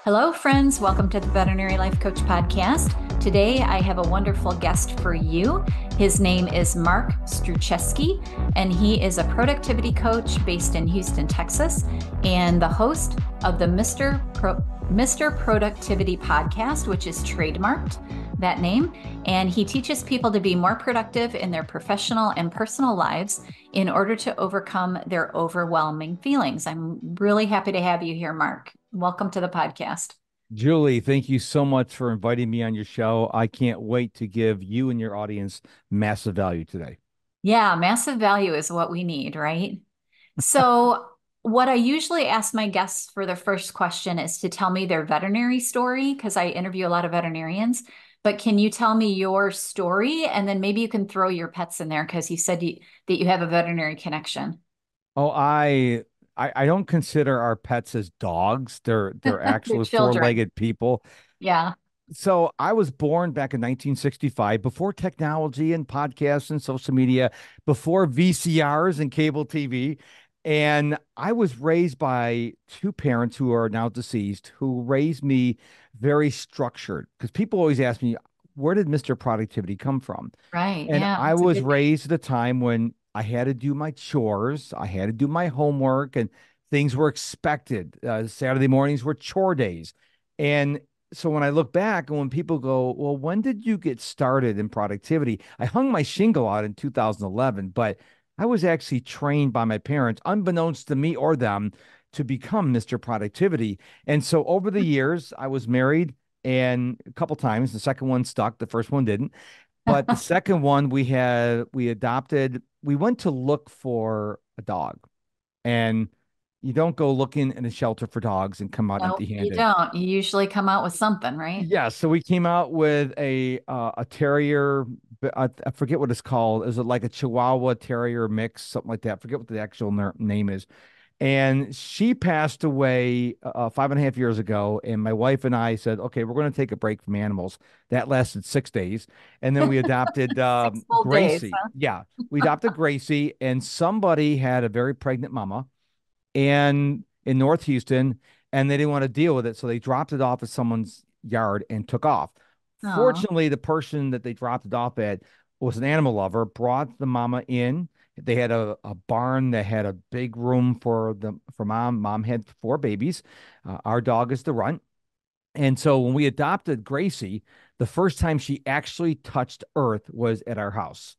Hello, friends. Welcome to the Veterinary Life Coach podcast. Today, I have a wonderful guest for you. His name is Mark Struczewski, and he is a productivity coach based in Houston, Texas, and the host of the Mr. Productivity podcast, which is trademarked, that name. And he teaches people to be more productive in their professional and personal lives in order to overcome their overwhelming feelings. I'm really happy to have you here, Mark. Welcome to the podcast. Julie, thank you so much for inviting me on your show. I can't wait to give you and your audience massive value today. Yeah, massive value is what we need, right? So, what I usually ask my guests for their first question is to tell me their veterinary story because I interview a lot of veterinarians. But can you tell me your story? And then maybe you can throw your pets in there because you said that you have a veterinary connection. Oh, I don't consider our pets as dogs. They're Their actually children. four-legged people. Yeah. So I was born back in 1965, before technology and podcasts and social media, before VCRs and cable TV. And I was raised by two parents who are now deceased, who raised me very structured. Because people always ask me, where did Mr. Productivity come from? Right. And Yeah. I It's a was good name. raised at a time when I had to do my chores, I had to do my homework, and things were expected. Saturday mornings were chore days. And so when I look back and when people go, well, when did you get started in productivity? I hung my shingle out in 2011, but I was actually trained by my parents, unbeknownst to me or them, to become Mr. Productivity. And so over the years, I was married and a couple times. The second one stuck, the first one didn't. But the second one we adopted, we went to look for a dog. And you don't go looking in a shelter for dogs and come out No, you empty-handed. don't. You usually come out with something, right? Yeah, so we came out with a terrier. I forget what it's called. Is it like a Chihuahua Terrier mix, something like that? I forget what the actual name is. And she passed away 5.5 years ago. And my wife and I said, okay, we're going to take a break from animals. That lasted 6 days. And then we adopted 6 full days, Gracie. huh? Yeah, we adopted Gracie, and somebody had a very pregnant mama and in North Houston, and they didn't want to deal with it. So they dropped it off at someone's yard and took off. Oh, Fortunately, the person that they dropped it off at was an animal lover, brought the mama in. They had a barn that had a big room for mom. Mom had four babies. Our dog is the runt. And so when we adopted Gracie, the first time she actually touched earth was at our house.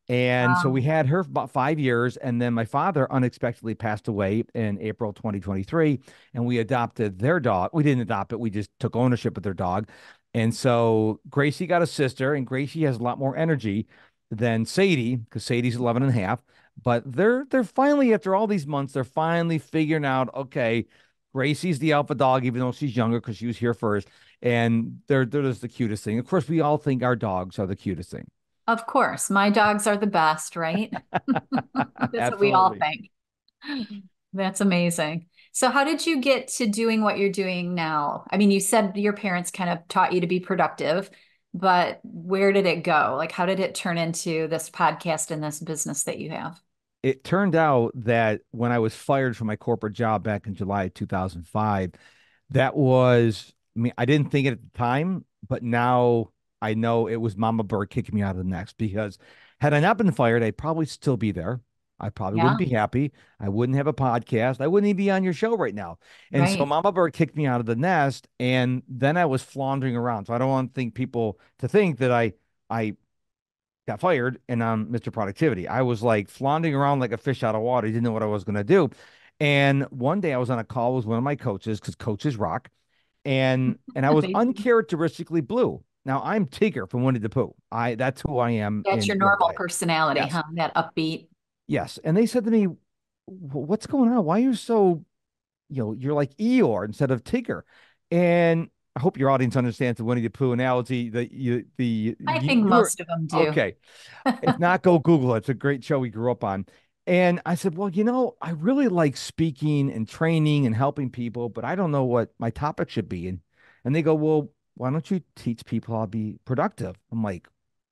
And so we wow. had her for about 5 years. And then my father unexpectedly passed away in April 2023. And we adopted their dog. We didn't adopt it, we just took ownership of their dog. And so Gracie got a sister, and Gracie has a lot more energy than Sadie, because Sadie's 11 and a half. But they're finally, after all these months, they're finally figuring out, okay, Gracie's the alpha dog, even though she's younger because she was here first. And they're just the cutest thing. Of course, we all think our dogs are the cutest thing. Of course, my dogs are the best, right? That's what we all Absolutely. think. That's amazing. So, how did you get to doing what you're doing now? I mean, you said your parents kind of taught you to be productive, but where did it go? Like, how did it turn into this podcast and this business that you have? It turned out that when I was fired from my corporate job back in July 2005, that was, I mean, I didn't think it at the time, but now I know it was Mama Bird kicking me out of the nest, because had I not been fired, I'd probably still be there. I probably wouldn't Yeah, be happy. I wouldn't have a podcast. I wouldn't even be on your show right now. And so right. Mama Bird kicked me out of the nest, and then I was floundering around. So I don't want to think people to think that I got fired and I'm Mr. Productivity. I was like floundering around like a fish out of water. Didn't know what I was going to do. And one day I was on a call with one of my coaches, because coaches rock, and I was They do. uncharacteristically blue. Now I'm Tigger from Winnie the Pooh. That's who I am That's in your real normal life. personality, Yes, huh? That upbeat. yes. And they said to me, What's going on? Why are you so, you're like Eeyore instead of Tigger?" And I hope your audience understands the Winnie the Pooh analogy. That I think you were most of them do. okay. If not, go Google it. It's a great show we grew up on. And I said, well, I really like speaking and training and helping people, but I don't know what my topic should be. And they go, well, why don't you teach people how to be productive? I'm like,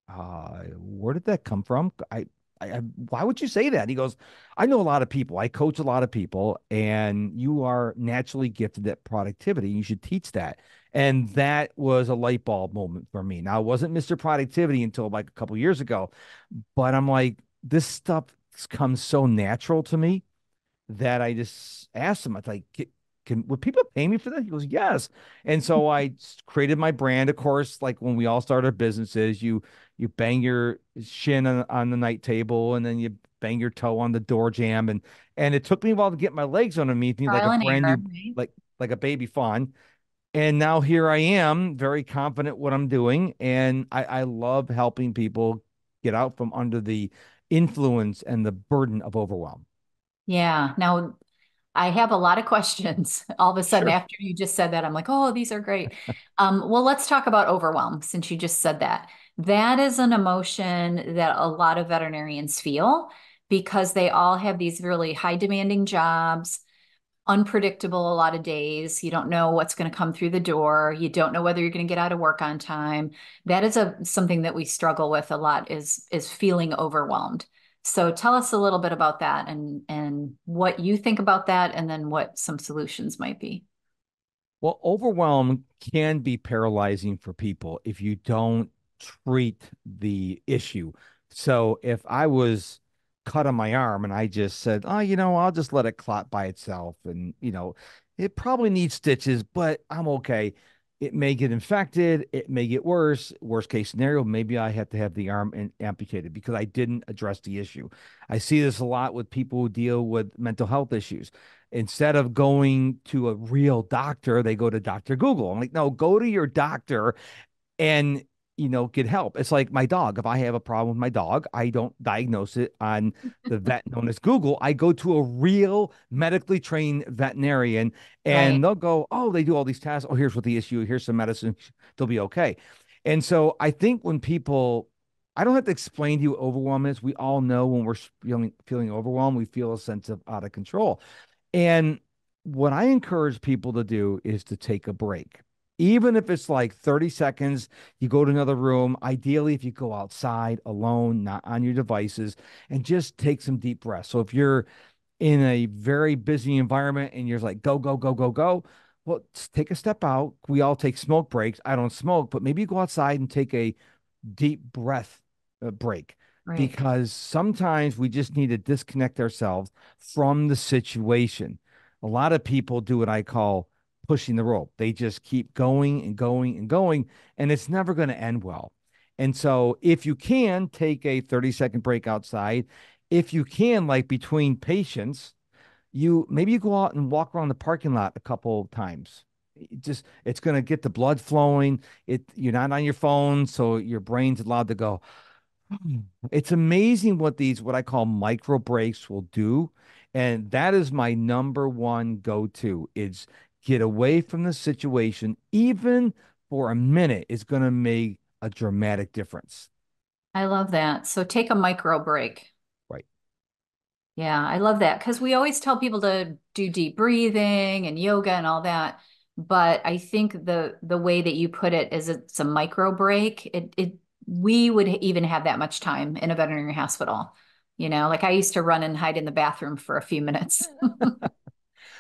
where did that come from? why would you say that? He goes, I know a lot of people. I coach a lot of people, and you are naturally gifted at productivity. You should teach that. And that was a light bulb moment for me. Now, it wasn't Mr. Productivity until like a couple years ago, but I'm like, this stuff comes so natural to me that I just asked him, I was like, would people pay me for that? He goes, yes. And so I created my brand. Of course, like when we all start our businesses, you bang your shin on the night table and then you bang your toe on the door jamb. And it took me a while to get my legs underneath me like a Trial and brand error, new, right? like a baby fawn. And now here I am, very confident what I'm doing. And I love helping people get out from under the influence and the burden of overwhelm. Yeah. Now, I have a lot of questions. All of a sudden, Sure. after you just said that, I'm like, oh, these are great. Well, let's talk about overwhelm since you just said that. That is an emotion that a lot of veterinarians feel because they all have these really high demanding jobs, unpredictable a lot of days. You don't know what's going to come through the door. You don't know whether you're going to get out of work on time. That is something that we struggle with a lot is feeling overwhelmed. So tell us a little bit about that and what you think about that and then what some solutions might be. Well, overwhelm can be paralyzing for people if you don't treat the issue. So if I was cut on my arm and I just said, oh, I'll just let it clot by itself and, it probably needs stitches, but I'm okay. It may get infected. It may get worse. Worst case scenario, maybe I have to have the arm amputated because I didn't address the issue. I see this a lot with people who deal with mental health issues. Instead of going to a real doctor, they go to Dr. Google. I'm like, no, go to your doctor and get help. It's like my dog. If I have a problem with my dog, I don't diagnose it on the vet known as Google. I go to a real medically trained veterinarian Right. and they'll go, oh, they do all these tests. Oh, here's what the issue. Here's some medicine. They'll be okay. And so I think when people, I don't have to explain to you what overwhelm is. We all know when we're feeling overwhelmed, we feel a sense of out of control. And what I encourage people to do is to take a break. Even if it's like 30 seconds, you go to another room. Ideally, if you go outside alone, not on your devices, and just take some deep breaths. So if you're in a very busy environment and you're like, go, go, go, go, go, well, take a step out. We all take smoke breaks. I don't smoke, but maybe you go outside and take a deep breath break Right. because sometimes we just need to disconnect ourselves from the situation. A lot of people do what I call pushing the rope. They just keep going and going and going, and it's never going to end well. And so, if you can take a 30-second break outside, if you can, like between patients, you go out and walk around the parking lot a couple times. It's going to get the blood flowing. You're not on your phone, so your brain's allowed to go. "Hmm." It's amazing what what I call micro breaks will do. And that is my number one go-to is get away from the situation, even for a minute, is going to make a dramatic difference. I love that. So take a micro break. Right. Yeah, I love that because we always tell people to do deep breathing and yoga and all that. But I think the way that you put it is it's a micro break. It we would even have that much time in a veterinary hospital. Like I used to run and hide in the bathroom for a few minutes.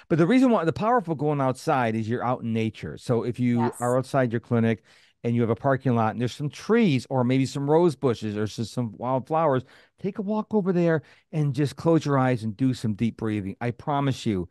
But the reason why the powerful going outside is you're out in nature. So if you Yes. are outside your clinic and you have a parking lot and there's some trees or maybe some rose bushes or just some wildflowers, take a walk over there and just close your eyes and do some deep breathing. I promise you,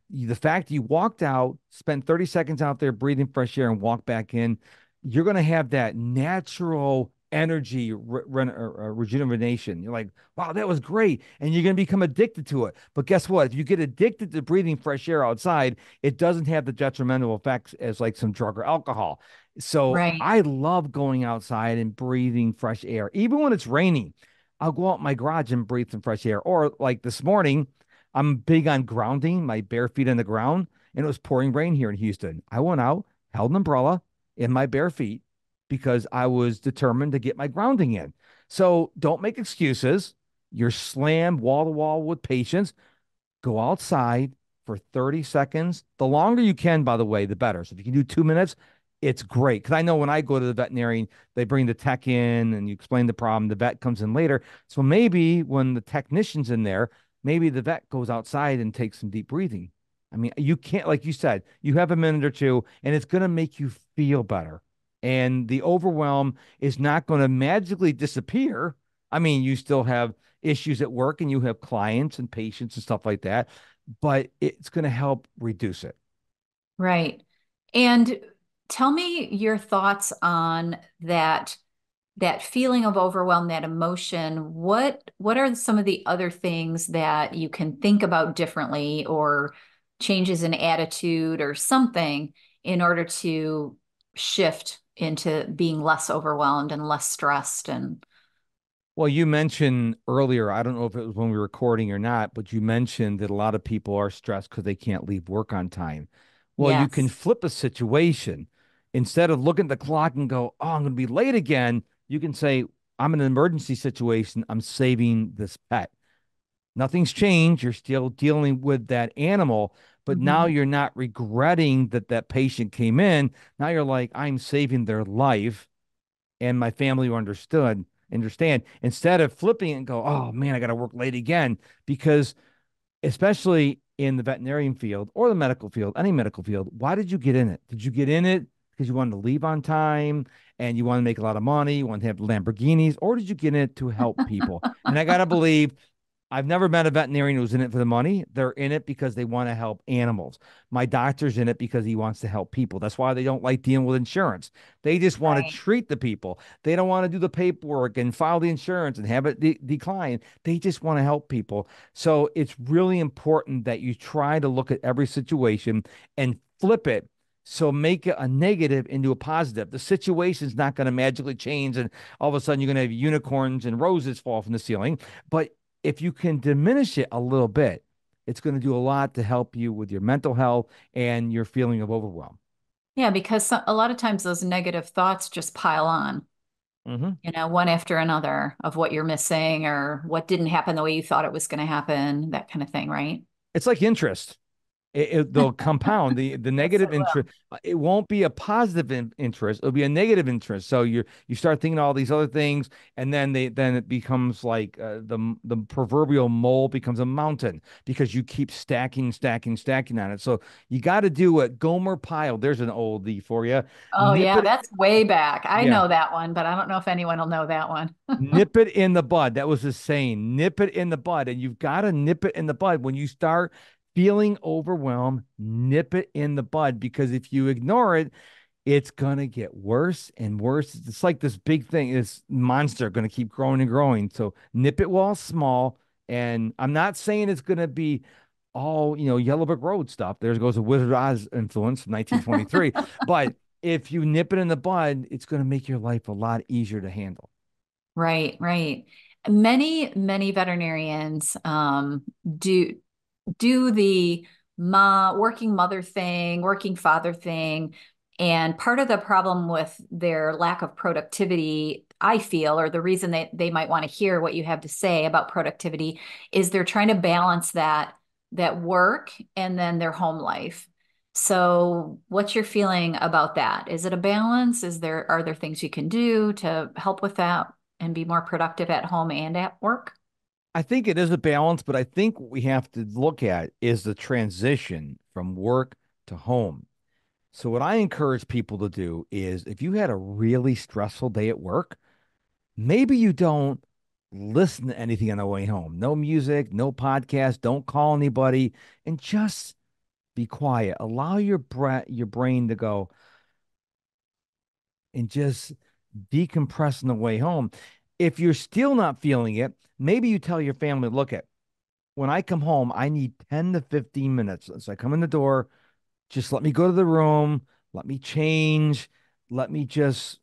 the fact you walked out, spent 30 seconds out there breathing fresh air and walk back in, you're going to have that natural energy rejuvenation. You're like, wow, that was great. And you're going to become addicted to it. But guess what? If you get addicted to breathing fresh air outside, it doesn't have the detrimental effects as like some drug or alcohol. So Right. I love going outside and breathing fresh air. Even when it's raining, I'll go out in my garage and breathe some fresh air. Or like this morning, I'm big on grounding my bare feet on the ground, and it was pouring rain here in Houston. I went out, held an umbrella in my bare feet because I was determined to get my grounding in. So don't make excuses. You're slammed wall to wall with patients. Go outside for 30 seconds. The longer you can, by the way, the better. So if you can do 2 minutes, it's great. Because I know when I go to the veterinarian, they bring the tech in and you explain the problem. The vet comes in later. So maybe when the technician's in there, maybe the vet goes outside and takes some deep breathing. I mean, you can't, like you said, you have a minute or two and it's going to make you feel better. And the overwhelm is not going to magically disappear. I mean, you still have issues at work and you have clients and patients and stuff like that, but it's going to help reduce it. Right. And tell me your thoughts on that feeling of overwhelm, that emotion. What are some of the other things that you can think about differently, or changes in attitude or something, in order to shift into being less overwhelmed and less stressed? And Well, you mentioned earlier, I don't know if it was when we were recording or not, but you mentioned that a lot of people are stressed because they can't leave work on time. Well, you can yes. flip a situation. Instead of looking at the clock and go, oh, I'm going to be late again, you can say, I'm in an emergency situation. I'm saving this pet. Nothing's changed. You're still dealing with that animal, but now Mhm. you're not regretting that that patient came in. Now you're like, I'm saving their life and my family understand instead of flipping it and go, oh man, I got to work late again. Because especially in the veterinarian field or the medical field, any medical field, why did you get in it? Did you get in it because you wanted to leave on time and you want to make a lot of money, you want to have Lamborghinis, or did you get in it to help people? And I got to believe, I've never met a veterinarian who's in it for the money. They're in it because they want to help animals. My doctor's in it because he wants to help people. That's why they don't like dealing with insurance. They just want to Right. treat the people. They don't want to do the paperwork and file the insurance and have it decline. They just want to help people. So it's really important that you try to look at every situation and flip it. So make it a negative into a positive. The situation's not going to magically change, and all of a sudden you're going to have unicorns and roses fall from the ceiling. But if you can diminish it a little bit, it's going to do a lot to help you with your mental health and your feeling of overwhelm. Yeah, because a lot of times those negative thoughts just pile on, Hmm. one after another, of what you're missing or what didn't happen the way you thought it was going to happen, that kind of thing, right? It's like interest. They'll compound the Yes, negative it will. interest. It won't be a positive interest. It'll be a negative interest. So you start thinking all these other things, and then it becomes like the proverbial mole becomes a mountain because you keep stacking, stacking, stacking on it. So you got to do what Gomer Pyle. There's an oldie for you. Oh, Nip yeah, it. that's way back. I Yeah. know that one, but I don't know if anyone will know that one. Nip it in the bud. That was the saying. Nip it in the bud. And you've got to nip it in the bud. When you start feeling overwhelmed, nip it in the bud because if you ignore it, it's going to get worse and worse. It's like this big thing, this monster going to keep growing and growing. So nip it while small. And I'm not saying it's going to be all, Yellow Brick Road stuff. There goes a Wizard of Oz influence from 1923. But if you nip it in the bud, it's going to make your life a lot easier to handle. Right, right. Many veterinarians do do the working mother thing, working father thing. And part of the problem with their lack of productivity, I feel, or the reason they might want to hear what you have to say about productivity, is they're trying to balance that work and then their home life. So what's your feeling about that? Is it a balance? Are there things you can do to help with that and be more productive at home and at work? I think it is a balance, but I think what we have to look at is the transition from work to home. So, what I encourage people to do is if you had a really stressful day at work, maybe you don't listen to anything on the way home. No music, no podcast, don't call anybody, and just be quiet. Allow your brain to go and just decompress on the way home. If you're still not feeling it, maybe you tell your family, look at when I come home, I need 10 to 15 minutes. As I come in the door, just let me go to the room, let me change, let me just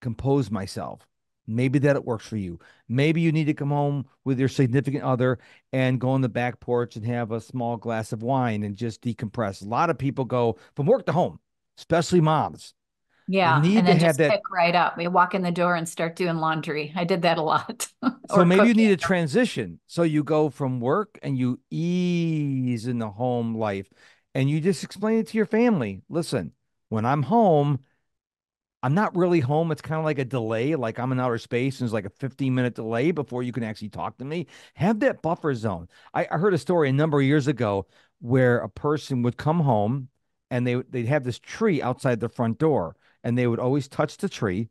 compose myself. Maybe that it works for you. Maybe you need to come home with your significant other and go on the back porch and have a small glass of wine and just decompress. A lot of people go from work to home, especially moms. They Yeah, and need to then have just that. pick right up. We walk in the door and start doing laundry. I did that a lot. So Or maybe you cooking. need a transition. So you go from work and you ease in the home life and you just explain it to your family. Listen, when I'm home, I'm not really home. It's kind of like a delay, like I'm in outer space and there's like a 15-minute delay before you can actually talk to me. Have that buffer zone. I heard a story a number of years ago where a person would come home and they'd have this tree outside the front door and they would always touch the tree,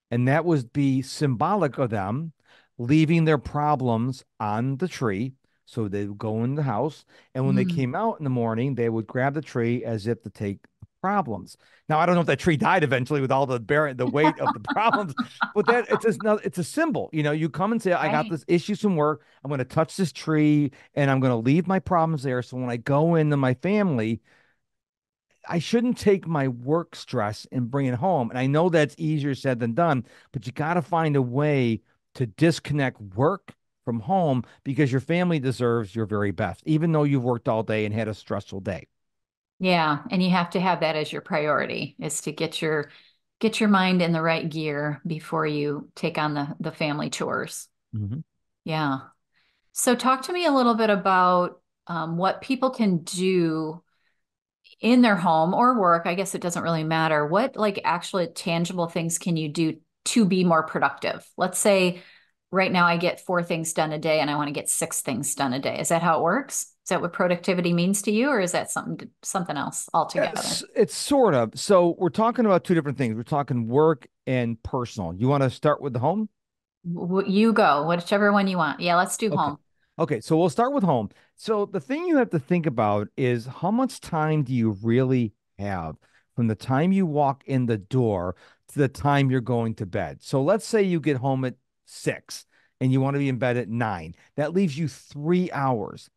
and that would be symbolic of them leaving their problems on the tree. So they would go in the house, and when they Mm, came out in the morning, they would grab the tree as if to take the problems. Now, I don't know if that tree died eventually with all the weight of the problems, but that it's a symbol. You come and say, I got right. this issue from work. I'm going to touch this tree, and I'm going to leave my problems there. So when I go into my family, I shouldn't take my work stress and bring it home. And I know that's easier said than done, but you got to find a way to disconnect work from home because your family deserves your very best, even though you've worked all day and had a stressful day. Yeah, and you have to have that as your priority is to get your mind in the right gear before you take on the family chores. Mhm. Yeah. So talk to me a little bit about what people can do in their home or work. I guess it doesn't really matter. What like actually tangible things can you do to be more productive? Let's say right now I get 4 things done a day and I want to get 6 things done a day. Is that how it works? Is that what productivity means to you, or is that something else altogether? It's sort of. So we're talking about two different things. We're talking work and personal. You want to start with the home? You go, whichever one you want. Yeah, let's do Okay. home. Okay, so we'll start with home. So the thing you have to think about is how much time do you really have from the time you walk in the door to the time you're going to bed? So let's say you get home at 6 and you want to be in bed at 9. That leaves you 3 hours.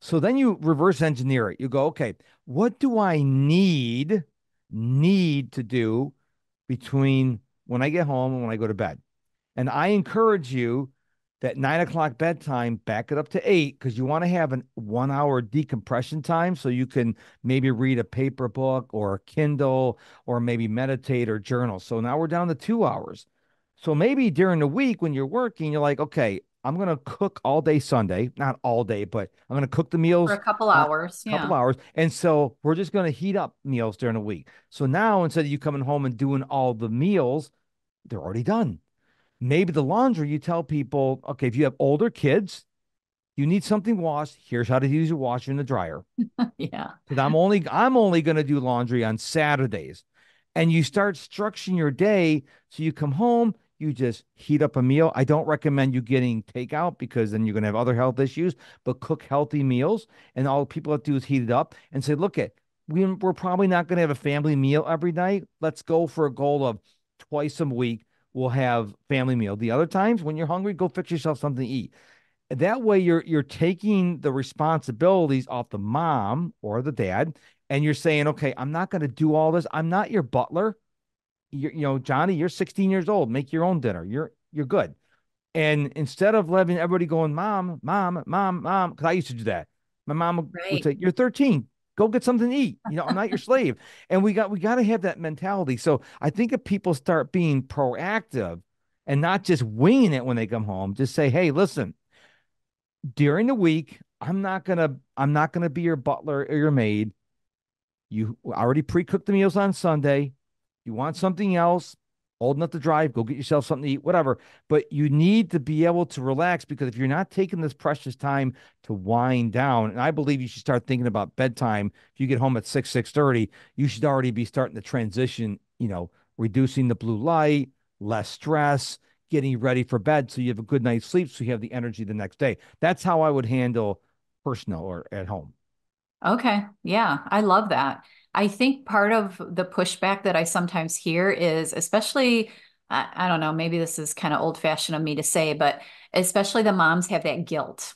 So then you reverse engineer it. You go, okay, what do I need to do between when I get home and when I go to bed? And I encourage you that 9 o'clock bedtime, back it up to 8 because you want to have an 1 hour decompression time so you can maybe read a paper book or a Kindle or maybe meditate or journal. So now we're down to 2 hours. So maybe during the week when you're working, you're like, okay, I'm going to cook all day Sunday, not all day, but I'm going to cook the For meals a couple a hours. couple Yeah. hours. And so we're just going to heat up meals during the week. So now instead of you coming home and doing all the meals, they're already done. Maybe the laundry, you tell people, okay, if you have older kids, you need something washed. Here's how to use your washer and the dryer. Yeah. Because I'm only going to do laundry on Saturdays. And you start structuring your day so you come home, you just heat up a meal. I don't recommend you getting takeout because then you're going to have other health issues, but cook healthy meals. And all people have to do is heat it up and say, look at, we're probably not going to have a family meal every night. Let's go for a goal of twice a week. We'll have family meal. The other times when you're hungry, go fix yourself something to eat. That way you're taking the responsibilities off the mom or the dad, and you're saying, okay, I'm not going to do all this. I'm not your butler. Johnny, you're 16 years old. Make your own dinner. You're good. And instead of letting everybody going, mom, mom, mom, mom, because I used to do that. My mom would Right. say, you're 13. Go get something to eat. I'm not your slave. And we got to have that mentality. So I think if people start being proactive and not just winging it when they come home, just say, hey, listen, during the week, I'm not gonna be your butler or your maid. You already pre-cooked the meals on Sunday. You want something else, old enough to drive, go get yourself something to eat, whatever. But you need to be able to relax because if you're not taking this precious time to wind down, and I believe you should start thinking about bedtime. If you get home at 6:30, you should already be starting to transition, reducing the blue light, less stress, getting ready for bed so you have a good night's sleep so you have the energy the next day. That's how I would handle personal or at home. Okay. Yeah, I love that. I think part of the pushback that I sometimes hear is, especially, I don't know, maybe this is kind of old fashioned of me to say, but especially the moms have that guilt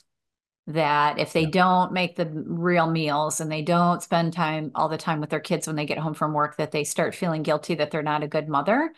that if they Yeah. don't make the real meals and they don't spend time all the time with their kids when they get home from work, that they start feeling guilty that they're not a good mother.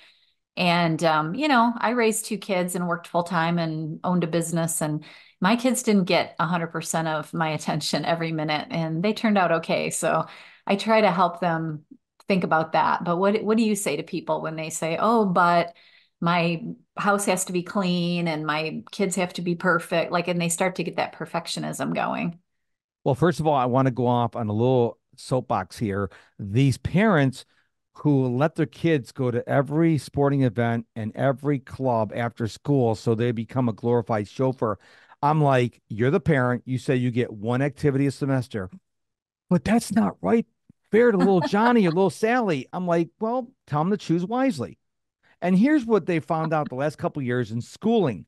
And, I raised 2 kids and worked full time and owned a business. And my kids didn't get 100% of my attention every minute, and they turned out okay. So I try to help them think about that. But what do you say to people when they say, oh, but my house has to be clean and my kids have to be perfect? Like, and they start to get that perfectionism going. Well, first of all, I want to go off on a little soapbox here. These parents who let their kids go to every sporting event and every club after school so they become a glorified chauffeur. I'm like, you're the parent. You say you get one activity a semester, but that's not right. Fair to little Johnny or little Sally. I'm like, well, tell them to choose wisely. And here's what they found out the last couple of years in schooling.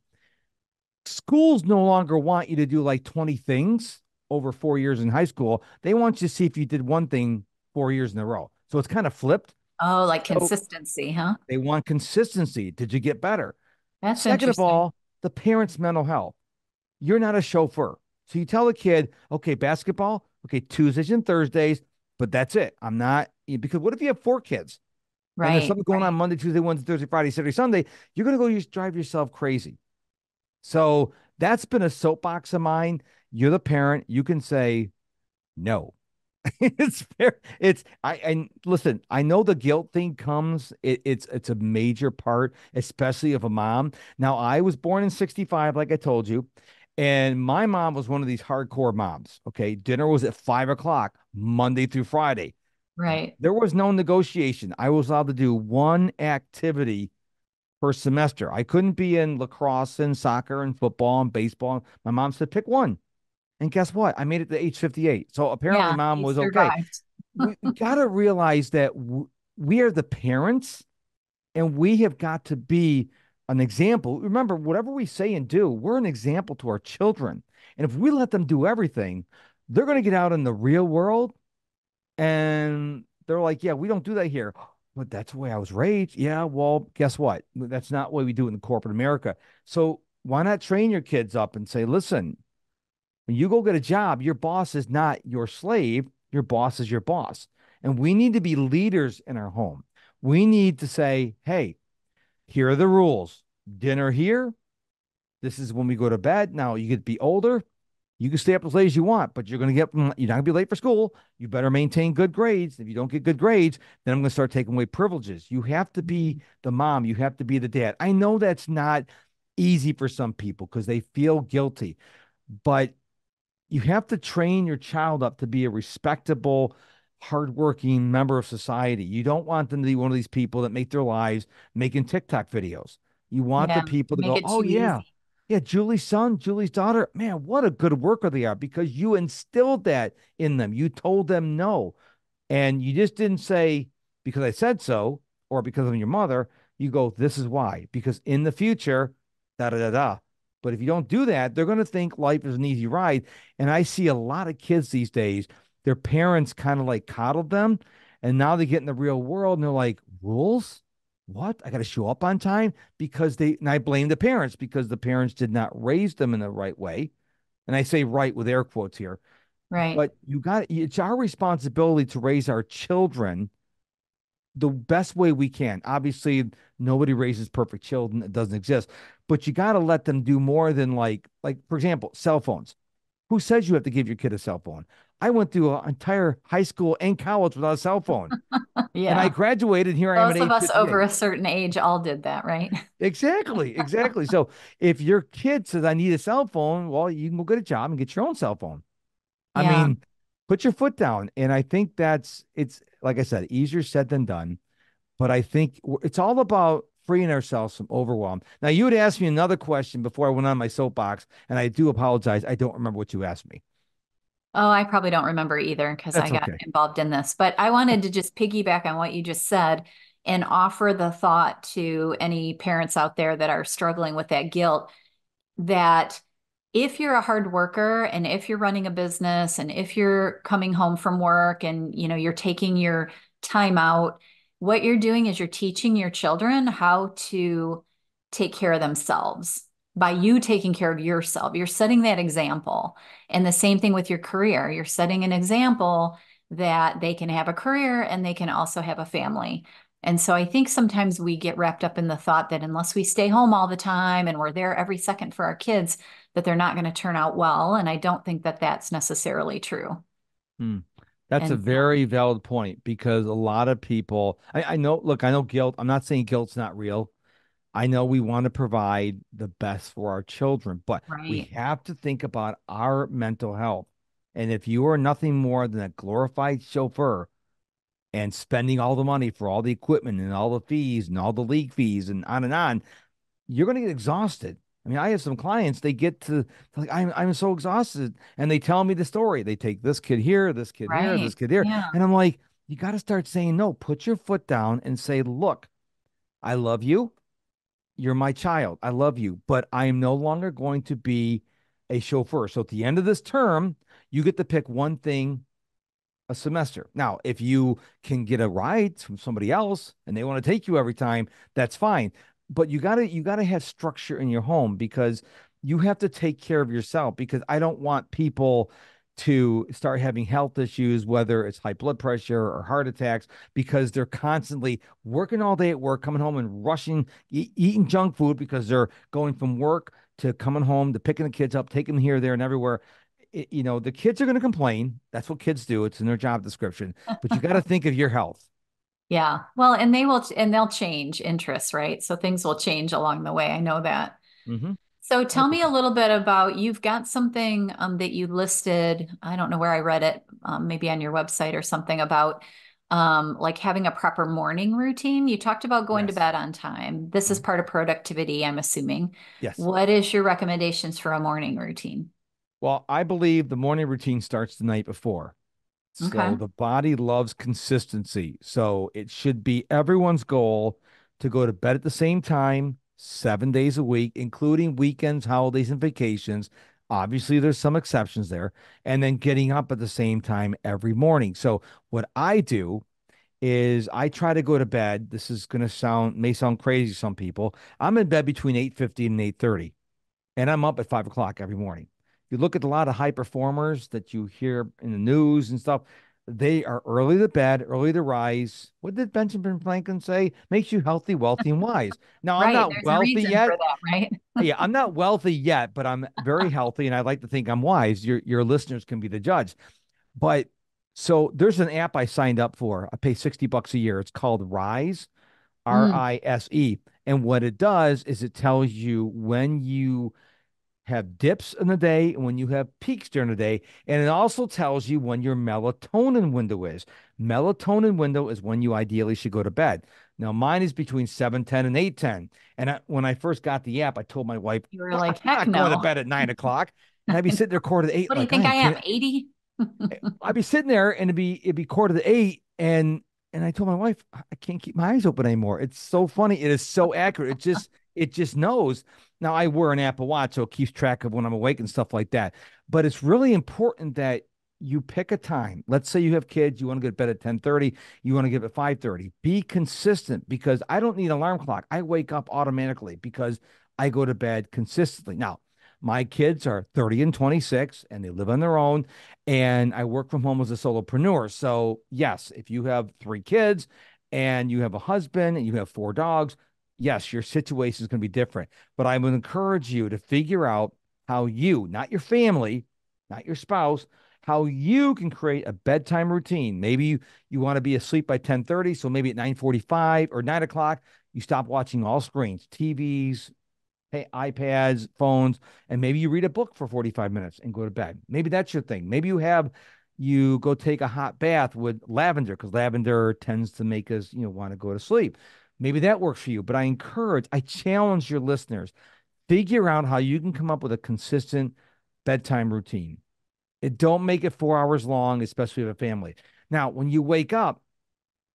Schools no longer want you to do like 20 things over 4 years in high school. They want you to see if you did one thing 4 years in a row. So it's kind of flipped. Oh, like So consistency, huh? they want consistency. Did you get better? That's Second of interesting. all, the parent's mental health. You're not a chauffeur. So you tell the kid, okay, basketball, okay, Tuesdays and Thursdays, but that's it. I'm not, because what if you have four kids and there's Right, something going on right. Monday, Tuesday, Wednesday, Thursday, Friday, Saturday, Sunday? You're going to go just drive yourself crazy. So that's been a soapbox of mine. You're the parent. You can say no. It's fair. It's I and listen, I know the guilt thing comes. It's a major part, especially of a mom. Now, I was born in 65, like I told you, and my mom was one of these hardcore moms. Okay. Dinner was at 5 o'clock, Monday through Friday. Right. There was no negotiation. I was allowed to do one activity per semester. I couldn't be in lacrosse and soccer and football and baseball. My mom said, pick one. And guess what? I made it to age 58. So apparently Yeah, mom you was okay. survived. We got to realize that we are the parents and we have got to be an example. Remember, whatever we say and do, we're an example to our children. And if we let them do everything, they're going to get out in the real world and they're like, yeah, we don't do that here. But that's the way I was raised. Yeah, well, guess what? That's not what we do in corporate America. So why not train your kids up and say, listen, when you go get a job, your boss is not your slave. Your boss is your boss. And we need to be leaders in our home. We need to say, hey, here are the rules. Dinner here. This is when we go to bed. Now you get to be older. You can stay up as late as you want, but you're not gonna be late for school. You better maintain good grades. If you don't get good grades, then I'm gonna start taking away privileges. You have to be the mom, you have to be the dad. I know that's not easy for some people because they feel guilty, but you have to train your child up to be a respectable, hardworking member of society. You don't want them to be one of these people that make their lives making TikTok videos. You want the Yeah, people to make go, it oh, too yeah, easy. yeah, Julie's son, Julie's daughter, man, what a good worker they are because you instilled that in them. You told them no. And you just didn't say, because I said so, or because of your mother. You go, this is why. Because in the future, da da da da. But if you don't do that, they're going to think life is an easy ride. And I see a lot of kids these days, their parents kind of like coddled them. And now they get in the real world and they're like, rules? What? I got to show up on time and I blame the parents because the parents did not raise them in the right way. And I say right with air quotes here, Right. but it's our responsibility to raise our children the best way we can. Obviously, nobody raises perfect children. It doesn't exist. But you got to let them do more than like, for example, cell phones. Who says you have to give your kid a cell phone? I went through an entire high school and college without a cell phone. And I Yeah. graduated. Here I am at Those of age us over 58. a certain age all did that, right? Exactly. Exactly. So if your kid says, I need a cell phone, well, you can go get a job and get your own cell phone. I Yeah. mean, put your foot down. And I think it's like I said, easier said than done. But I think it's all about freeing ourselves from overwhelm. Now, you had asked me another question before I went on my soapbox, and I do apologize. I don't remember what you asked me. Oh, I probably don't remember either because I That's got okay. involved in this. But I wanted to just piggyback on what you just said and offer the thought to any parents out there that are struggling with that guilt that if you're a hard worker and if you're running a business and if you're coming home from work and you're taking your time out, what you're doing is you're teaching your children how to take care of themselves by you taking care of yourself. You're setting that example. And the same thing with your career. You're setting an example that they can have a career and they can also have a family. And so I think sometimes we get wrapped up in the thought that unless we stay home all the time and we're there every second for our kids, that they're not going to turn out well. And I don't think that that's necessarily true. Hmm. That's a And so, very valid point because a lot of people, I know, look, I know guilt. I'm not saying guilt's not real. I know we want to provide the best for our children, but we right. have to think about our mental health. And if you are nothing more than a glorified chauffeur, and spending all the money for all the equipment and all the fees and all the league fees and on, you're going to get exhausted. I mean, I have some clients, they get to like, I'm so exhausted. And they tell me the story. They take this kid here, this kid here, this Right. kid here. Yeah. And I'm like, you got to start saying no. Put your foot down and say, look, I love you. You're my child. I love you, but I am no longer going to be a chauffeur. So at the end of this term, you get to pick one thing a semester. Now, if you can get a ride from somebody else and they want to take you every time, that's fine. But you gotta have structure in your home because you have to take care of yourself because I don't want people to start having health issues, whether it's high blood pressure or heart attacks, because they're constantly working all day at work, coming home and rushing, eating junk food because they're going from work to coming home to picking the kids up, taking them here, there, and everywhere. The kids are going to complain. That's what kids do. It's in their job description. But you got to think of your health. Yeah. Well, and they'll change interests, right? So things will change along the way. I know that. Mm-hmm. So tell me a 100%. little bit about you've got something that you listed. I don't know where I read it, maybe on your website or something about like having a proper morning routine. You talked about going to Yes. bed on time. This is Mhm. part of productivity, I'm assuming. Yes. What is your recommendations for a morning routine? Well, I believe the morning routine starts the night before. So Okay. the body loves consistency. So it should be everyone's goal to go to bed at the same time, 7 days a week, including weekends, holidays, and vacations. Obviously, there's some exceptions there. And then getting up at the same time every morning. So what I do is I try to go to bed. This is going to may sound crazy to some people. I'm in bed between 8:50 and 8:30 and I'm up at 5 o'clock every morning. You look at a lot of high performers that you hear in the news and stuff, they are early to bed, early to rise. What did Benjamin Franklin say? Makes you healthy, wealthy, and wise. Now, I'm Right. not There's a wealthy reason for yet. that, right? Yeah, I'm not wealthy yet, but I'm very healthy, and I like to think I'm wise. Your listeners can be the judge. But so there's an app I signed up for. I pay $60 a year. It's called Rise, Mm, Rise. And what it does is it tells you when you have dips in the day and when you have peaks during the day. And it also tells you when your melatonin window is. Melatonin window is when you ideally should go to bed. Now, mine is between 7:10 and 8:10. And when I first got the app, I told my wife, you were "Well, like, I'm heck not going to no. bed at 9 o'clock." And I'd be sitting there quarter to eight, What do you like think I am, can't 80? I'd be sitting there and it'd be quarter to eight and I told my wife I can't keep my eyes open anymore. It's so funny. It is so accurate. It just knows. Now I wear an Apple Watch so it keeps track of when I'm awake and stuff like that. But it's really important that you pick a time. Let's say you have kids, you want to go to bed at 10:30, you want to get up at 5:30. Be consistent because I don't need an alarm clock. I wake up automatically because I go to bed consistently. Now, my kids are 30 and 26 and they live on their own and I work from home as a solopreneur. So, yes, if you have 3 kids and you have a husband and you have 4 dogs, yes, your situation is going to be different. But I would encourage you to figure out how you, not your family, not your spouse, how you can create a bedtime routine. Maybe you want to be asleep by 10:30, so maybe at 9:45 or 9 o'clock, you stop watching all screens, TVs, iPads, phones, and maybe you read a book for 45 minutes and go to bed. Maybe that's your thing. Maybe you go take a hot bath with lavender because lavender tends to make us, want to go to sleep. Maybe that works for you. But I challenge your listeners, figure out how you can come up with a consistent bedtime routine. It don't make it 4 hours long, especially with a family. Now, when you wake up,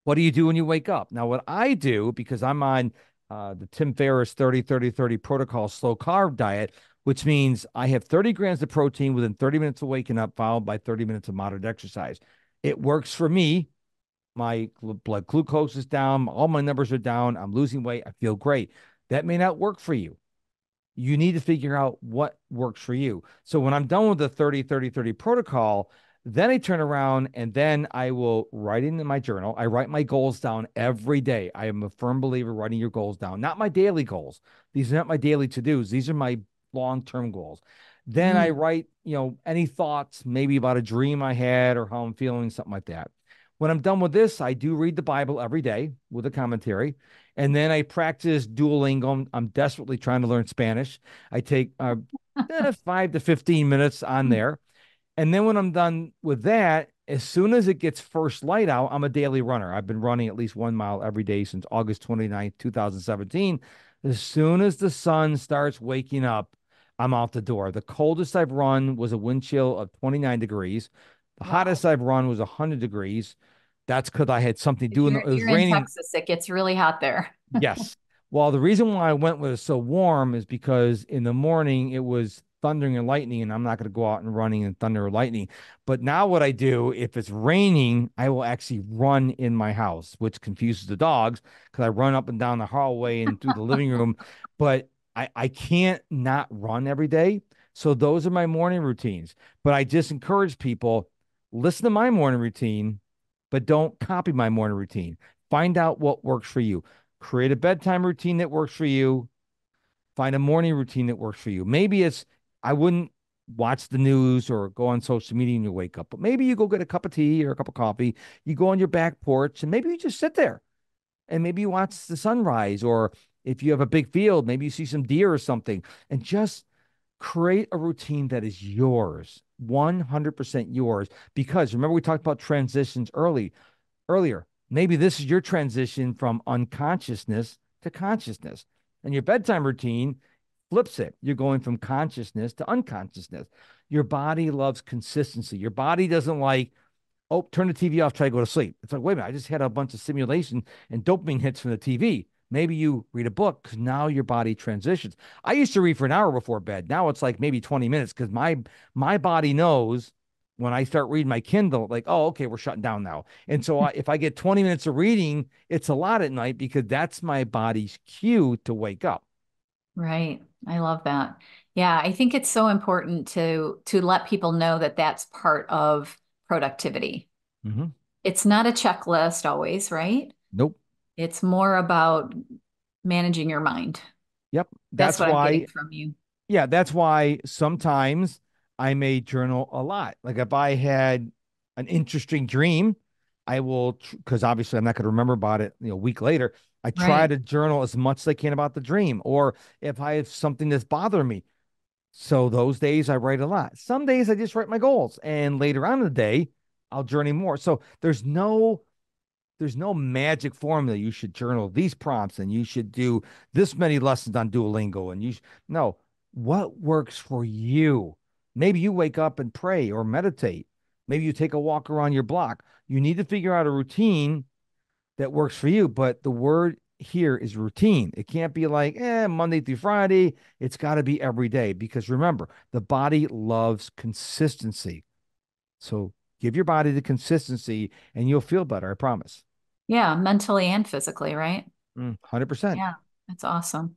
what do you do when you wake up? Now, what I do, because I'm on the Tim Ferriss 30-30-30 protocol slow carb diet, which means I have 30 grams of protein within 30 minutes of waking up, followed by 30 minutes of moderate exercise. It works for me. My blood glucose is down. All my numbers are down. I'm losing weight. I feel great. That may not work for you. You need to figure out what works for you. So when I'm done with the 30-30-30 protocol, then I turn around and then I will write in my journal. I write my goals down every day. I am a firm believer writing your goals down, not my daily goals. These are not my daily to-dos. These are my long-term goals. Then I Mm. write, any thoughts, maybe about a dream I had or how I'm feeling, something like that. When I'm done with this, I do read the Bible every day with a commentary. And then I practice Duolingo. I'm desperately trying to learn Spanish. I take 5 to 15 minutes on there. And then when I'm done with that, As soon as it gets first light out, I'm a daily runner. I've been running at least 1 mile every day since August 29th, 2017. As soon as the sun starts waking up, I'm out the door. The coldest I've run was a wind chill of 29 degrees. The Wow. hottest I've run was 100 degrees. That's because I had something to If do. you're It was you're in raining. Texas, it gets really hot there. Yes. Well, the reason why I went with it so warm is because in the morning it was thundering and lightning, and I'm not going to go out and running in thunder or lightning. But now what I do, if it's raining, I will actually run in my house, which confuses the dogs because I run up and down the hallway and through the living room. But I can't not run every day. So those are my morning routines. But I just encourage people, listen to my morning routine, but don't copy my morning routine. Find out what works for you. Create a bedtime routine that works for you. Find a morning routine that works for you. Maybe it's, I wouldn't watch the news or go on social media when you wake up, but maybe you go get a cup of tea or a cup of coffee. You go on your back porch and maybe you just sit there and maybe you watch the sunrise. Or if you have a big field, maybe you see some deer or something, and just create a routine that is yours, 100% yours. Because remember, we talked about transitions earlier. Maybe this is your transition from unconsciousness to consciousness. And your bedtime routine flips it. You're going from consciousness to unconsciousness. Your body loves consistency. Your body doesn't like, oh, turn the TV off, try to go to sleep. It's like, wait a minute, I just had a bunch of stimulation and dopamine hits from the TV. Maybe you read a book because now your body transitions. I used to read for an hour before bed. Now it's like maybe 20 minutes because my body knows when I start reading my Kindle, like, oh, okay, we're shutting down now. And so if I get 20 minutes of reading, it's a lot at night because that's my body's cue to wake up. Right. I love that. Yeah, I think it's so important to let people know that that's part of productivity. Hmm. It's not a checklist always, right? Nope. It's more about managing your mind. Yep. That's That's what I'm getting why from you. Yeah, that's why sometimes I may journal a lot. Like if I had an interesting dream, I will, because obviously I'm not going to remember about it, a week later. I try Right. to journal as much as I can about the dream, or if I have something that's bothering me. So those days I write a lot. Some days I just write my goals, and later on in the day I'll journey more. So there's no magic formula. You should journal these prompts and you should do this many lessons on Duolingo. And no, what works for you? Maybe you wake up and pray or meditate. Maybe you take a walk around your block. You need to figure out a routine that works for you. But the word here is routine. It can't be like, Monday through Friday. It's got to be every day because remember, the body loves consistency. So give your body the consistency and you'll feel better. I promise. Yeah, mentally and physically, right? 100%. Yeah, that's awesome.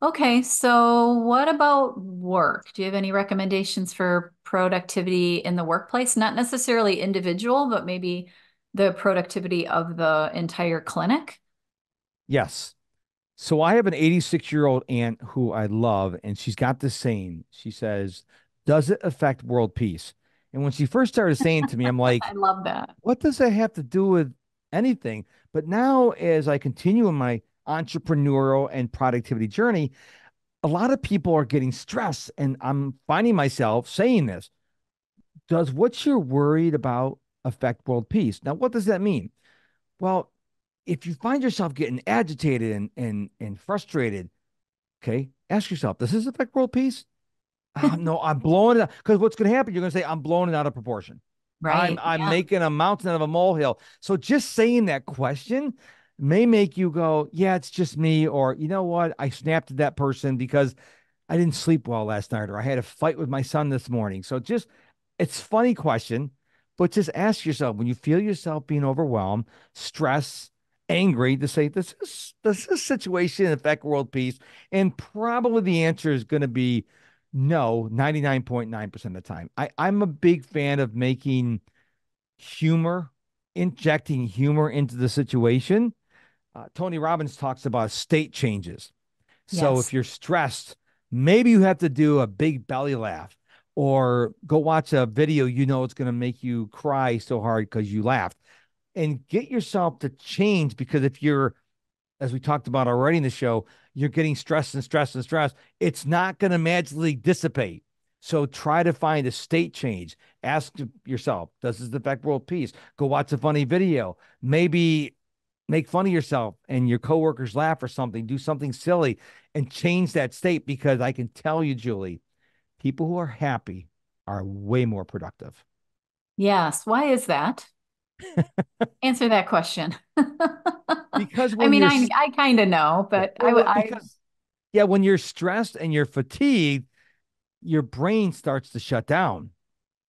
Okay, so what about work? Do you have any recommendations for productivity in the workplace? Not necessarily individual, but maybe the productivity of the entire clinic? Yes. So I have an 86-year-old aunt who I love, and she's got this saying. She says, does it affect world peace? And when she first started saying to me, I'm I like, love that. what does that have to do with anything? But now, as I continue in my entrepreneurial and productivity journey, a lot of people are getting stressed, and I'm finding myself saying this. Does what you're worried about affect world peace? Now, what does that mean? Well, if you find yourself getting agitated and frustrated, okay, ask yourself, does this affect world peace? Oh, no, I'm blowing it out. Because what's going to happen? You're going to say, I'm blowing it out of proportion. I'm Right. I'm Yeah. making a mountain out of a molehill. So just saying that question may make you go, yeah, it's just me, or you know what? I snapped at that person because I didn't sleep well last night, or I had a fight with my son this morning. So just, it's a funny question, but just ask yourself when you feel yourself being overwhelmed, stressed, angry, to say, does this situation affect world peace? And probably the answer is going to be no, 99.9% of the time. I'm a big fan of making humor, injecting humor into the situation. Tony Robbins talks about state changes. So if Yes. you're stressed, maybe you have to do a big belly laugh or go watch a video it's going to make you cry so hard because you laughed and get yourself to change. Because if you're, as we talked about already in the show, you're getting stressed and stressed and stressed, it's not going to magically dissipate. So try to find a state change. Ask yourself, does this affect world peace? Go watch a funny video. Maybe make fun of yourself and your coworkers laugh or something. Do something silly and change that state, because I can tell you, Julie, people who are happy are way more productive. Yes. Why is that? Answer that question. Because I when mean, you're I kind of know, yeah, but I because yeah, when you're stressed and you're fatigued, your brain starts to shut down.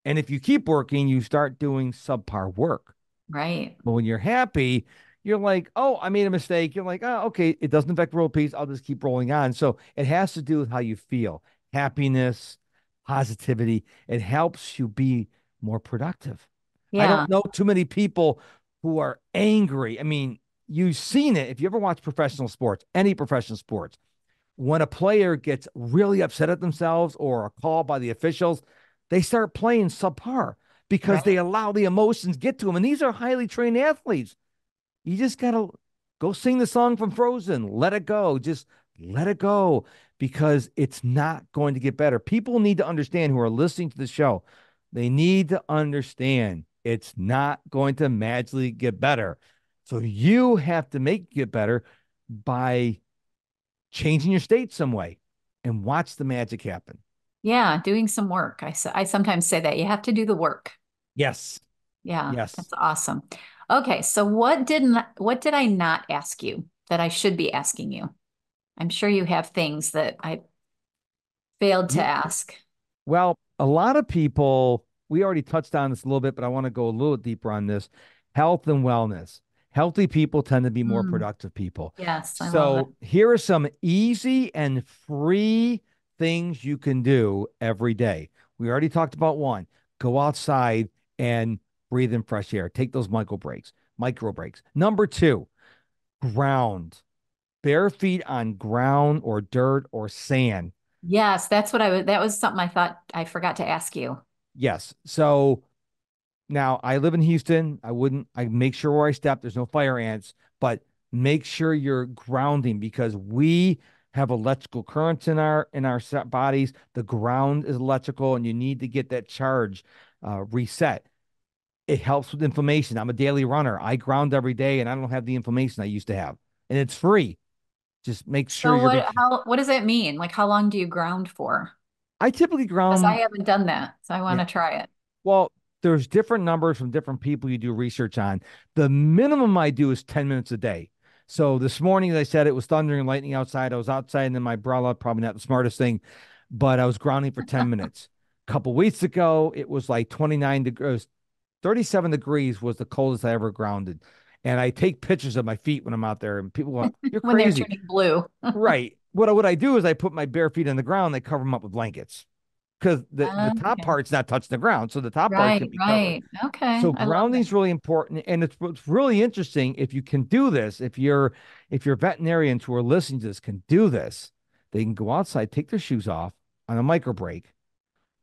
And if you keep working, you start doing subpar work. right. But when you're happy, you're like, oh, I made a mistake. You're like, oh, okay, it doesn't affect world peace. I'll just keep rolling on. So it has to do with how you feel, happiness, positivity. It helps you be more productive. I Yeah. don't know too many people who are angry. I mean, you've seen it. If you ever watch professional sports, any professional sports, when a player gets really upset at themselves or a call by the officials, they start playing subpar because they Right. allow the emotions get to them. And these are highly trained athletes. You just gotta go sing the song from Frozen. Let it go. Just let it go, because it's not going to get better. People need to understand, who are listening to the show, they need to understand it's not going to magically get better. So you have to make it get better by changing your state some way, and watch the magic happen. Yeah. Doing some work. I sometimes say that you have to do the work. Yes. Yeah. Yes. That's awesome. Okay. So what did I not ask you that I should be asking you? I'm sure you have things that I failed to You, ask. well, a lot of people, we already touched on this a little bit, but I want to go a little deeper on this. Health and wellness. Healthy people tend to be more Mm, productive people. yes, I love that. So here are some easy and free things you can do every day. We already talked about one. Go outside and breathe in fresh air. Take those micro breaks. Number two, ground. Bare feet on ground or dirt or sand. Yes, that was something I thought I forgot to ask you. Yes. So now I live in Houston. I make sure where I step, there's no fire ants, but make sure you're grounding, because we have electrical currents in our bodies. The ground is electrical, and you need to get that charge reset. It helps with inflammation. I'm a daily runner. I ground every day, and I don't have the inflammation I used to have, and it's free. Just make sure So you're making. what does that mean? Like how long do you ground for? I typically Because I ground. haven't done that, so I want Yeah. to try it. Well, there's different numbers from different people you do research on. The minimum I do is 10 minutes a day. So this morning, as I said, it was thundering and lightning outside. I was outside in my umbrella, probably not the smartest thing, but I was grounding for 10 minutes. A couple weeks ago, it was like 29 degrees, 37 degrees was the coldest I ever grounded. And I take pictures of my feet when I'm out there, and people go, "You're When they're crazy." turning blue. Right. What I do is I put my bare feet on the ground, they cover them up with blankets, because the top Okay. part's not touching the ground, so the top part can Right, be covered. right. Okay. So I love grounding that. is really important, and it's what's really interesting. If you can do this, if you're veterinarians who are listening to this can do this, they can go outside, take their shoes off on a micro break,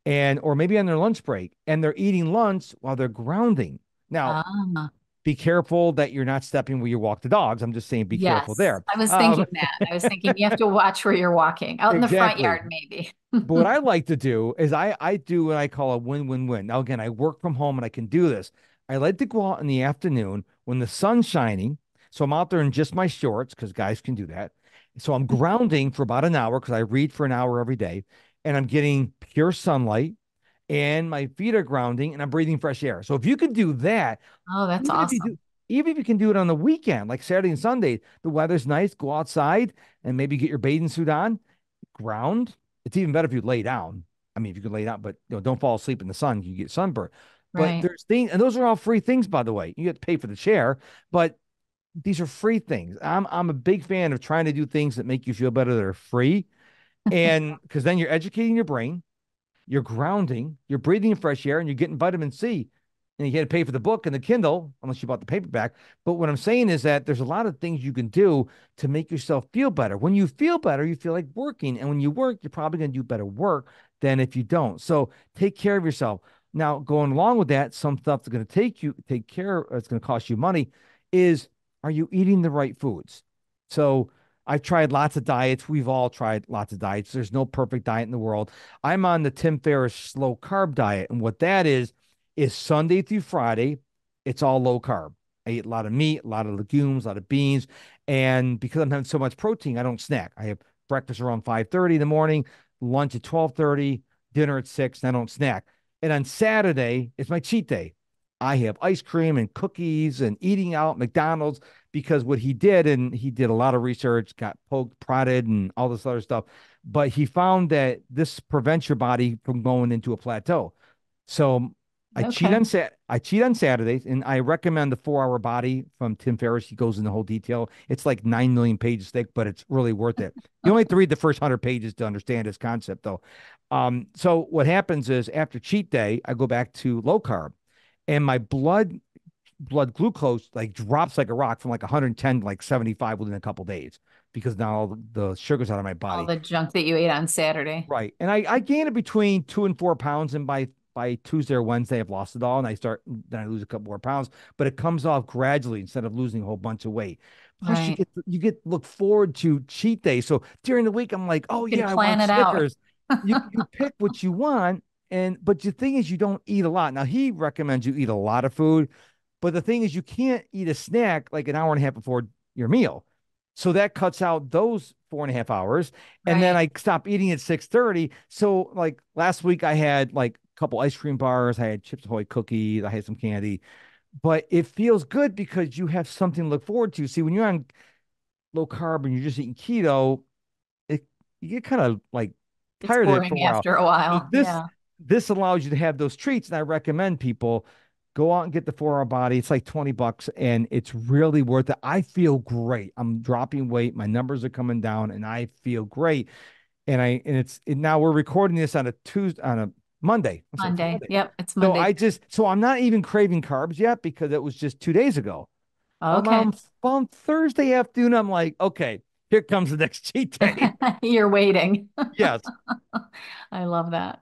and or maybe on their lunch break, and they're eating lunch while they're grounding. Now, Ah, be careful that you're not stepping where you walk the dogs. I'm just saying, be careful yes. there. I was thinking that. I was thinking you have to watch where you're walking. Out in the front Exactly. yard, maybe. But what I like to do is I do what I call a win-win-win. Now, again, I work from home and I can do this. I like to go out in the afternoon when the sun's shining. So I'm out there in just my shorts, because guys can do that. So I'm grounding for about an hour, because I read for an hour every day, and I'm getting pure sunlight, and my feet are grounding, and I'm breathing fresh air. So if you can do that, Oh, that's even if you do, awesome. even if you can do it on the weekend, like Saturday and Sunday, the weather's nice, go outside and maybe get your bathing suit on, ground. It's even better if you lay down. I mean, if you could lay down, but don't fall asleep in the sun. You get sunburned. But Right. there's things, and those are all free things, by the way. You have to pay for the chair, but these are free things. I'm a big fan of trying to do things that make you feel better that are free. And because then you're educating your brain, you're grounding, you're breathing in fresh air, and you're getting vitamin C. And you got to pay for the book and the Kindle, unless you bought the paperback. But what I'm saying is that there's a lot of things you can do to make yourself feel better. When you feel better, you feel like working. And when you work, you're probably going to do better work than if you don't. So take care of yourself. Now, going along with that, some stuff that's going to take care, it's going to cost you money, is, are you eating the right foods? So I've tried lots of diets. We've all tried lots of diets. There's no perfect diet in the world. I'm on the Tim Ferriss slow carb diet. And what that is Sunday through Friday, it's all low carb. I eat a lot of meat, a lot of legumes, a lot of beans. And because I'm having so much protein, I don't snack. I have breakfast around 5:30 in the morning, lunch at 12:30, dinner at 6, and I don't snack. And on Saturday, it's my cheat day. I have ice cream and cookies and eating out at McDonald's because what he did, and he did a lot of research, got poked, prodded, and all this other stuff, but he found that this prevents your body from going into a plateau. So Okay. I cheat on Saturdays, and I recommend the 4 Hour Body from Tim Ferriss. He goes into the whole detail. It's like 9 million pages thick, but it's really worth it. You only have to read the first 100 pages to understand his concept, though. So what happens is after cheat day, I go back to low carb, and my blood glucose like drops like a rock from like 110 to like 75 within a couple days because now all the sugar's out of my All body. the junk that you ate on Saturday. Right. And I gain it between 2 and 4 pounds. And by Tuesday or Wednesday, I've lost it all. And then I lose a couple more pounds, but it comes off gradually instead of losing a whole bunch of weight. Plus Right. you get look forward to cheat day. So during the week, I'm like, You oh can yeah, I plan want it out. Snickers. You pick what you want. But the thing is you don't eat a lot. Now he recommends you eat a lot of food, but the thing is you can't eat a snack like an hour and a half before your meal. So that cuts out those 4.5 hours. And then Right. I stop eating at 6:30. So like last week I had like a couple ice cream bars, I had Chips Ahoy cookies, I had some candy. But it feels good because you have something to look forward to. See, when you're on low carb and you're just eating keto, it you get kind of like It's tired of it for a boring while. after a So while. Yeah. this allows you to have those treats, and I recommend people go out and get the 4 Hour Body. It's like $20, and it's really worth it. I feel great. I'm dropping weight, my numbers are coming down, and I feel great. Now we're recording this on a Tuesday on a Monday. I'm sorry, it's a Monday. Monday. Yep. It's So Monday. I'm not even craving carbs yet because it was just 2 days ago. Okay. On Thursday afternoon, I'm like, okay, here comes the next cheat day. You're waiting. Yes. I love that.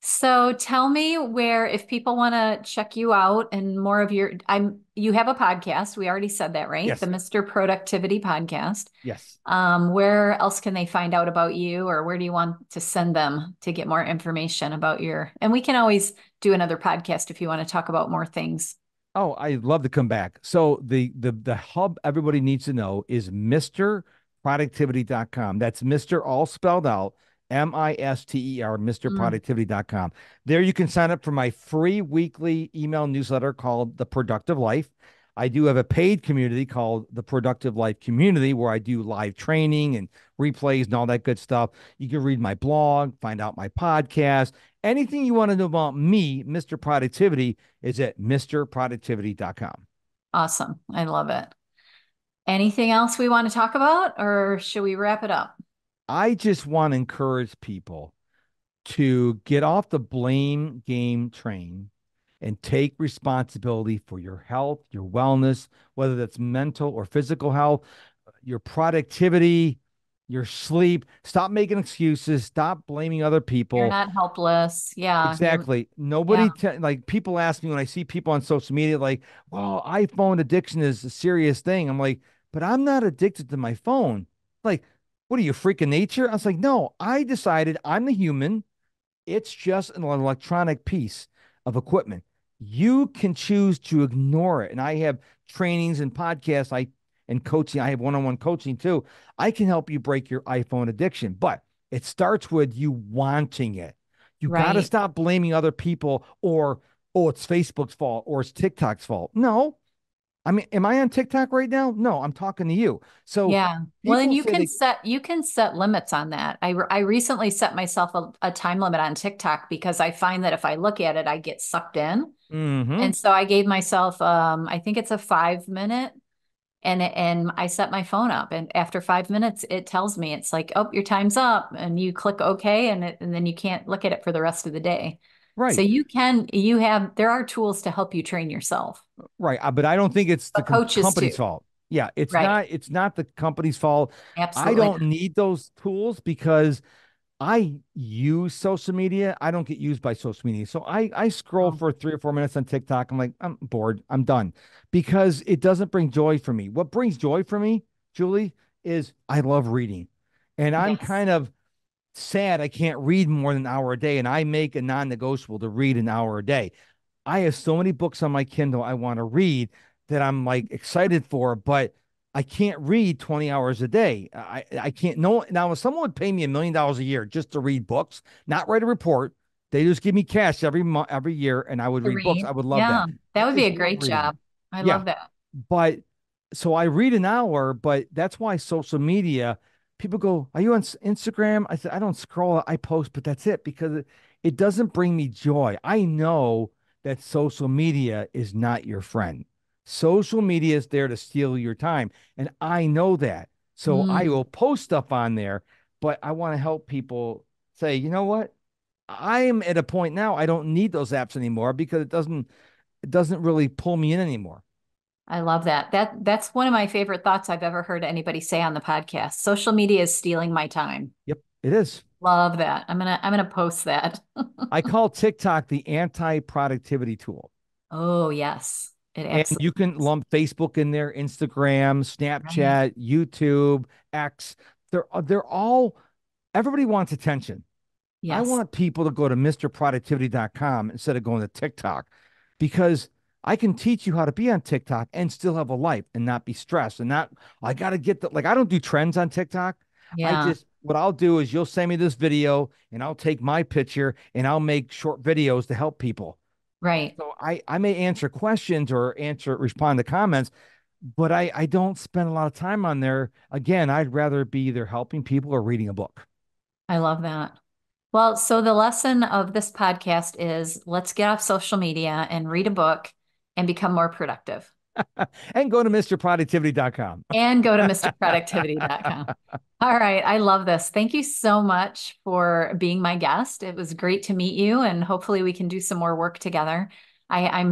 So tell me where, if people want to check you out and more of you have a podcast. We already said that, right? The Yes. Mr. Productivity podcast. Yes. Where else can they find out about you, or where do you want to send them to get more information about and we can always do another podcast if you want to talk about more things. Oh, I love to come back. So the hub everybody needs to know is MrProductivity.com. That's Mr. all spelled out, Mister, Mm, MrProductivity.com. There you can sign up for my free weekly email newsletter called The Productive Life. I do have a paid community called the Productive Life Community where I do live training and replays and all that good stuff. You can read my blog, find out my podcast, anything you want to know about me, Mr. Productivity, is at MrProductivity.com. awesome. I love it. Anything else we want to talk about, or should we wrap it up? I just want to encourage people to get off the blame game train and take responsibility for your health, your wellness, whether that's mental or physical health, your productivity, your sleep. Stop making excuses. Stop blaming other You're people. not helpless. Yeah, Exactly. yeah, Like people ask me when I see people on social media, like, well, iPhone addiction is a serious thing. I'm like, but I'm not addicted to my phone. Like, what are you, freaking nature? I was like, no, I decided I'm the human. It's just an electronic piece of equipment. You can choose to ignore it. And I have trainings and podcasts, and coaching. I have one-on-one coaching too. I can help you break your iPhone addiction, but it starts with you wanting it. You got to right. stop blaming other people or, oh, it's Facebook's fault or it's TikTok's fault. No. I mean, am I on TikTok right now? No, I'm talking to you. So Yeah. Well, and people say they, you can set limits on that. I recently set myself a time limit on TikTok because I find that if I look at it, I get sucked in. mm-hmm, And so I gave myself I think it's a 5 minute, and I set my phone up, and after 5 minutes it tells me, it's like, oh, your time's up, and you click OK, and then you can't look at it for the rest of the day. So right. there are tools to help you train yourself, Right. But I don't think it's the but coaches company's too. fault. Yeah, Right. it's not the company's fault. I Absolutely. don't need those tools because I use social media. I don't get used by social media. So I scroll Not. for 3 or 4 minutes on TikTok. I'm like, I'm bored. I'm done because it doesn't bring joy for me. What brings joy for me, Julie, is I love reading. And I'm Yes. kind of sad I can't read more than an hour a day. And I make a non-negotiable to read an hour a day. I have so many books on my Kindle I want to read that I'm like excited for, but I can't read 20 hours a day. I can't. No, now if someone would pay me $1 million a year just to read books, not write a report, they just give me cash every month, every year, and I would To read books. read. I would love Yeah, that. that I would be just a love great reading. job. I Yeah, love that. but so I read an hour, but that's why social media, people go, "Are you on Instagram?" I said, "I don't scroll, I post, but that's it because it doesn't bring me joy." I know that social media is not your friend. Social media is there to steal your time, and I know that. So I Mm, will post stuff on there, but I want to help people say, you know what? I am at a point now I don't need those apps anymore because it doesn't really pull me in anymore. I love that. That's one of my favorite thoughts I've ever heard anybody say on the podcast. Social media is stealing my time. Yep, it is. Love that. I'm gonna post that. I call TikTok the anti-productivity tool. Oh, yes. It And absolutely you can is. lump Facebook in there, Instagram, Right. Snapchat, YouTube, X. They're all everybody wants attention. I Yes. want people to go to MrProductivity.com instead of going to TikTok because I can teach you how to be on TikTok and still have a life and not be stressed and not, I got to get the, like, I don't do trends on TikTok. Yeah. What I'll do is you'll send me this video and I'll take my picture and I'll make short videos to help people. Right. So I may answer questions or respond to comments, but I don't spend a lot of time on there. Again, I'd rather be either helping people or reading a book. I love that. Well, so the lesson of this podcast is let's get off social media and read a book and become more productive. And go to MrProductivity.com. And go to MrProductivity.com. All right. I love this. Thank you so much for being my guest. It was great to meet you, and hopefully we can do some more work together. I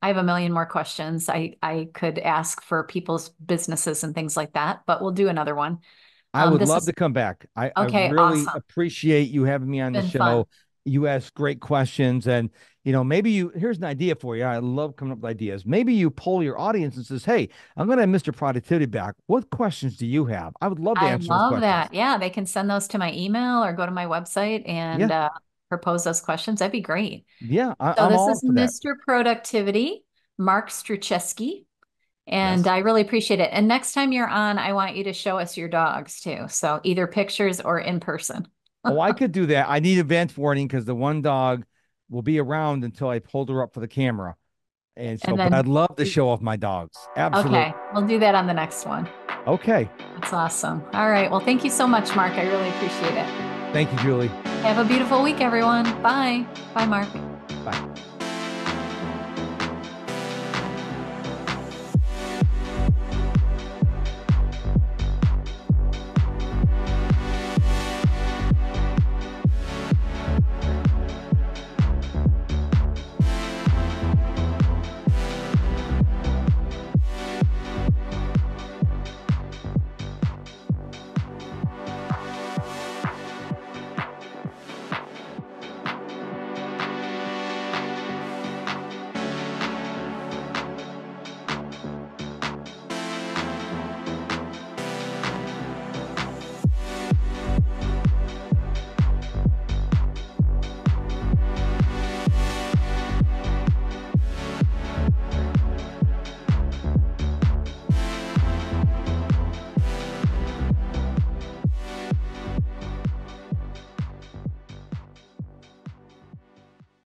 have a million more questions I could ask for people's businesses and things like that, but we'll do another one. I would This love is to come back. I okay. really Awesome. appreciate you having me on the Been fun. show. You ask great questions, and maybe here's an idea for you. I love coming up with ideas. Maybe you poll your audience and says, "Hey, I'm going to have Mr. Productivity back. What questions do you have? I would love to I answer those love questions." that. Yeah, they can send those to my email or go to my website and Yeah, propose those questions. That'd be great. yeah, So I'm this all up is for that. Mr. Productivity, Mark Struczewski, and Yes. I really appreciate it. And next time you're on, I want you to show us your dogs too. So either pictures or in person. Oh, I could do that. I need advance warning because the one dog will be around until I hold her up for the camera. And so, And but then, I'd love to show off my dogs. Absolutely. okay, we'll do that on the next one. Okay. That's awesome. All right. Well, thank you so much, Mark. I really appreciate it. Thank you, Julie. Have a beautiful week, everyone. Bye. Bye, Mark. Bye.